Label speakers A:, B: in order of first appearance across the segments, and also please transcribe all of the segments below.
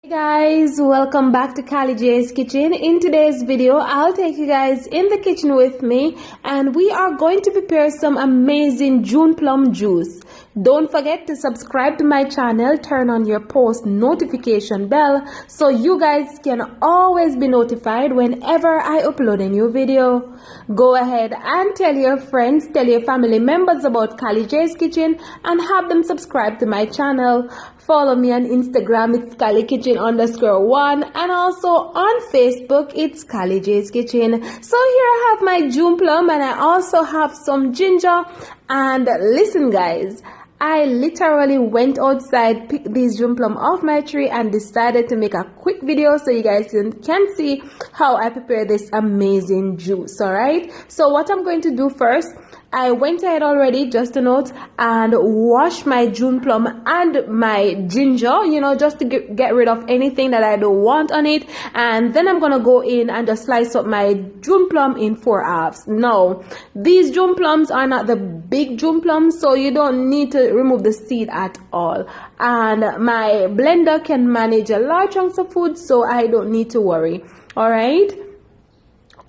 A: Hey guys, welcome back to Kylie J's Kitchen. In today's video, I'll take you guys in the kitchen with me and we are going to prepare some amazing June plum juice. Don't forget to subscribe to my channel, turn on your post notification bell so you guys can always be notified whenever I upload a new video. Go ahead and tell your friends, tell your family members about Kylie J's Kitchen and have them subscribe to my channel. Follow me on Instagram, it's KylieKitchen_1, and also on Facebook, it's Kylie J's Kitchen. So here I have my June plum and I also have some ginger. And listen guys, I literally went outside, picked these June plum off my tree and decided to make a quick video so you guys can see how I prepare this amazing juice. Alright, so what I'm going to do first, I went ahead already, just a note, and wash my June plum and my ginger, just to get rid of anything that I don't want on it. And then I'm gonna go in and just slice up my June plum in 4 halves. Now, these June plums are not the big June plums, so you don't need to remove the seed at all. And my blender can manage a large chunks of food, so I don't need to worry. All right.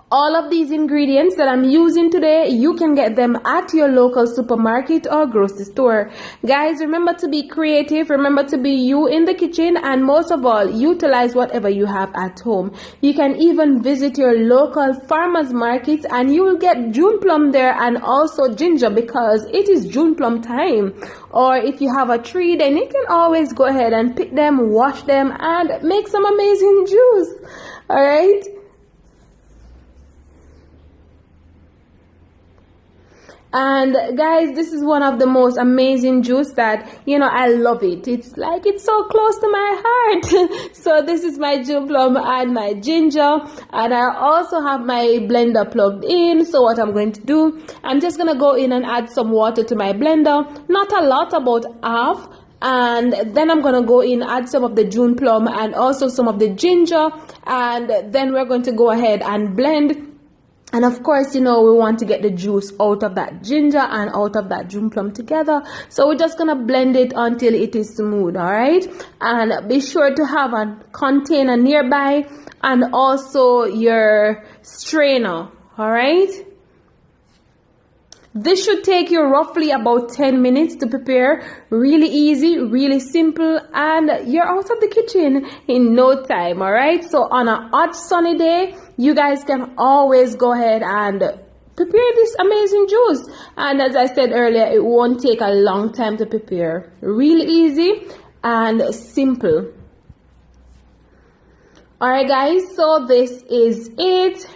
A: All of these ingredients that I'm using today, you can get them at your local supermarket or grocery store. Guys, remember to be creative, remember to be you in the kitchen, and most of all, utilize whatever you have at home. You can even visit your local farmers markets and you will get June plum there and also ginger because it is June plum time. Or if you have a tree, then you can always go ahead and pick them, wash them, and make some amazing juice. All right. And guys, this is one of the most amazing juice that I love it. It's so close to my heart. So this is my June plum and my ginger, and I also have my blender plugged in. So what I'm going to do, I'm just gonna go in and add some water to my blender, not a lot, about half. And then I'm gonna go in, add some of the June plum and also some of the ginger, and then we're going to go ahead and blend. And of course, we want to get the juice out of that ginger and out of that June plum together. So we're just going to blend it until it is smooth, all right? And be sure to have a container nearby and also your strainer, all right? This should take you roughly about 10 minutes to prepare. Really easy, really simple, and you're out of the kitchen in no time, all right? So on a hot sunny day, you guys can always go ahead and prepare this amazing juice. And as I said earlier, it won't take a long time to prepare. Really easy and simple. All right, guys, so this is it.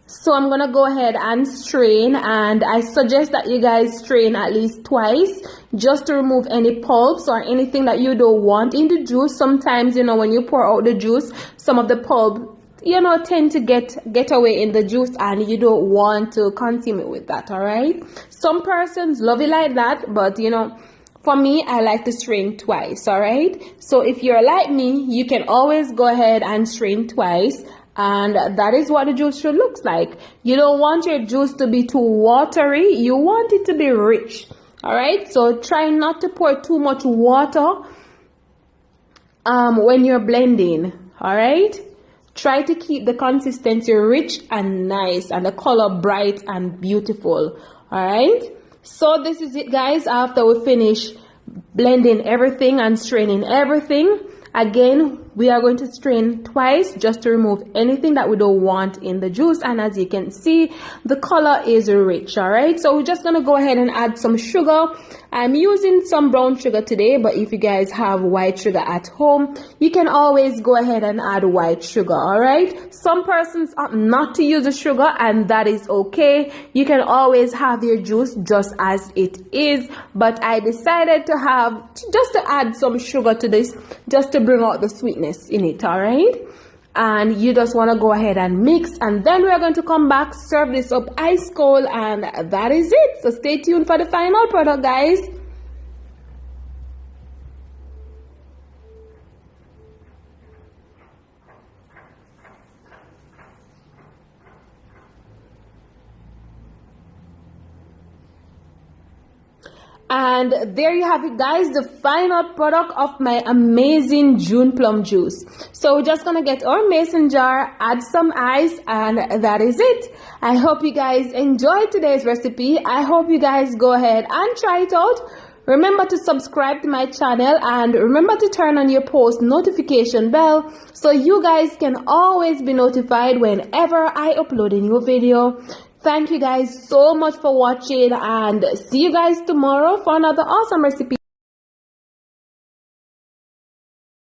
A: So I'm gonna go ahead and strain, and I suggest that you guys strain at least twice just to remove any pulps or anything that you don't want in the juice. Sometimes, when you pour out the juice, some of the pulp, tend to get away in the juice, and you don't want to consume it with that. All right. Some persons love it like that, but for me, I like to strain twice. All right. So if you're like me, you can always go ahead and strain twice. And that is what the juice should look like. You don't want your juice to be too watery. You want it to be rich. All right. So try not to pour too much water when you're blending. All right. Try to keep the consistency rich and nice and the color bright and beautiful. All right. So this is it, guys. After we finish blending everything and straining everything, again, we are going to strain twice just to remove anything that we don't want in the juice. And as you can see, the color is rich. All right, so we're just going to go ahead and add some sugar. I'm using some brown sugar today, but if you guys have white sugar at home, you can always go ahead and add white sugar. All right, some persons opt not to use the sugar, and that is okay. You can always have your juice just as it is, but I decided to add some sugar to this just to bring out the sweetness in it. All right, and you just want to go ahead and mix, and then we're going to come back, serve this up ice cold, and that is it. So stay tuned for the final product, guys. And there you have it, guys, the final product of my amazing June plum juice. So we're just gonna get our mason jar, add some ice, and that is it. I hope you guys enjoyed today's recipe. I hope you guys go ahead and try it out. Remember to subscribe to my channel and remember to turn on your post notification bell so you guys can always be notified whenever I upload a new video. Thank you guys so much for watching, and see you guys tomorrow for another awesome recipe.